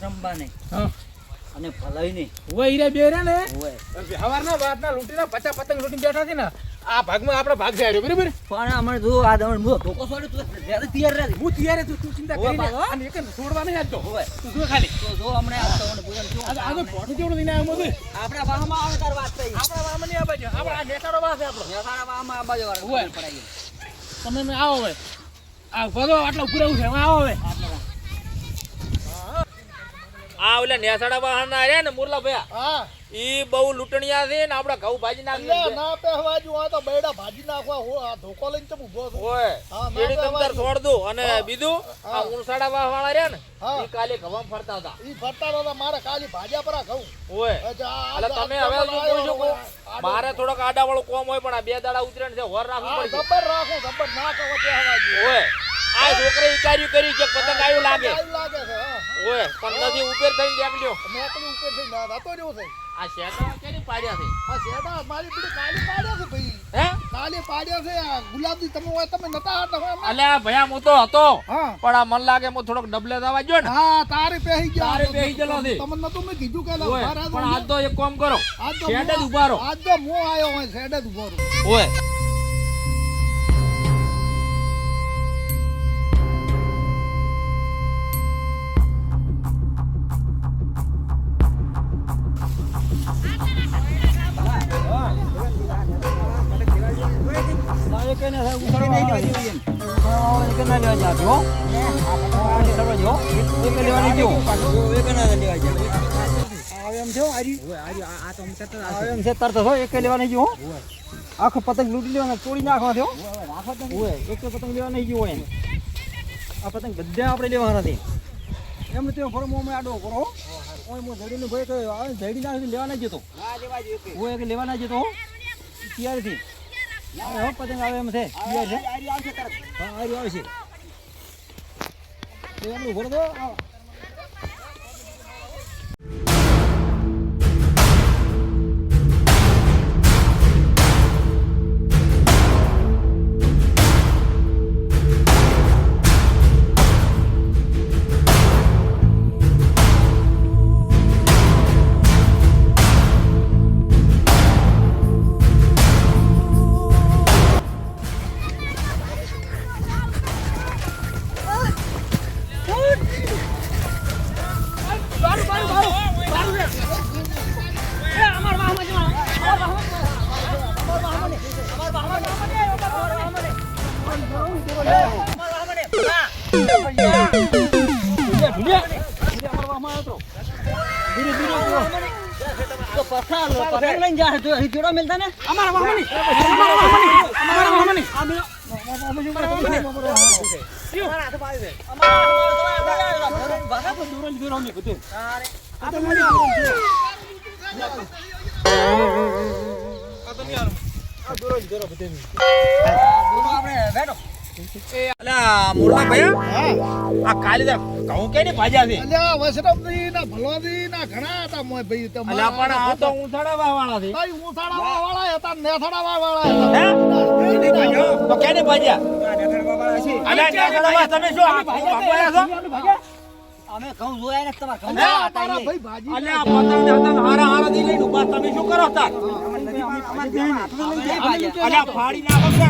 રમવા નહીં હા અને ભલાઈ નહીં ઓય ઈરે બે રે ને ઓય હવારના વાતના લૂંટીના 50 પતંગ લૂંટીને બેઠા છે ને આ ભાગમાં આપણે ભાગ જાય બરાબર પણ અમારે જો આ દમણ મો ધોકો છોડી તું તૈયાર રહે હું તૈયાર છું તું ચિંતા કરી ઓય, અને એક છોડવા નહીં આજ તો ઓય તું જો ખાલી તો જો હમણે આ તવણ ભોજન જો આજે ફોટો જેવડો લઈને આવ્યો મોદી આપણા વાહમાં આવે તાર વાત થઈ આપણા વામની આ બાજુ આપણા નેતારો વાસ છે આપણો નેસાડા વાહમાં આ બાજુ ઓય. વાળા પડાઈ તમે મે આવો હવે આ ભલો આટલો પૂરા છે આવો હવે આ ઓલા નેસાડા વાહન ના રહ્યા ને મુરલા ભયા હા ઈ બહુ લૂંટણિયા છે ને આપડા ઘઉં ભાજી નાખી ના પહેવા જો આ તો બેડા ભાજી નાખવા હો આ ધોકો લઈને ચમ ઉભો છો ઓય હા, ના એડી તમતાર પહેવા છોડ દો અને બીજું આ ઉણસાડા વાળા રહ્યા ને હા. ઈ કાલે ઘઉં ફરતા હતા ઈ ફરતા નતા મારે કાલી ભાજ્યા પરા ખાઉં ઓય એટલે તમે હવે શું કહું છું મારે થોડોક આડાવાળો કોમ હોય પણ આ બે દાડા ઉતરે ને હોર રાખવું પડશે ગબ્બર રાખું ગબ્બર ના કહો પહેવા જો ઓય આ છોકરા ઈ કાર્ય કરી કે પતંગ આવ્યું લાગે લાગે છે હા ઓય પણ નથી ઉપર થઈને દેખલ્યો મેકલી ઉપર થઈ ના રાતો જેવો છે આ શેટા કેની પાડ્યા છે આ શેડા મારી પીડી કાલી પાડ્યા છે ભાઈ હે કાલી પાડ્યા છે આ ગુલાબી તમે હોય તમે નતા હાટા હોય એમાં? અલ્યા ભયા હું તો હતો હા પણ આ મન લાગે હું થોડોક ડબલે દવા ગયો ને હા તારે પહેરી ગયા તારે પહેરી ગયેલો છે. તમને નતું મેં કીધું કે ઓય, બહાર આ પણ આજ તો એક કામ કરો આજ તો શેડે જ ઉભા રહો. આજ તો હું આયો હોય શેડે જ ઉભો રહું ઓય આખો પતંગ લૂંટી લેવાનો તોડી નાખવા થયો એક પતંગ લેવા નહીં ગયો હોય આ પતંગ બધા આપણે લેવાના છે એમ તો ફોરમ આડો કરો ઓય મો જડીને ભાઈ કહ્યો આ જડી નાખી લેવા ના જતો ઓય કે લેવા ના જતો તૈયાર થી હવે પતંગ આવે એમ છે તૈયાર છે હા આરી આવશે તો એમનું ભરો દો પતંગ લઈને જાય તો અહીં જોડો મિલતા ને અમારા વાહની અલ્યા મુરલા ભયા આ કાલે ઘઉં કેની ભાજ્યા છે અલ્યા વસરમની ના ભલવાદી ના ઘણા હતા મોય ભાઈ અલ્યા પણ આ તો ઉણસાડા વાળા છે ભાઈ હું થાડા વાળા હતા નેથાડા વાળા હે તો કેની ભાજ્યા અલ્યા નેસાડા વાળા તમે શું ભાગવાયા છો અમે ઘઉં જોયા ને તમાર ઘઉં તારા ભાઈ ભાજી અલ્યા પતંગ ને પતંગ હારા હારા દી લઈને ઉભા તમે શું કરો તાર અલ્યા ફાડી નાખો કે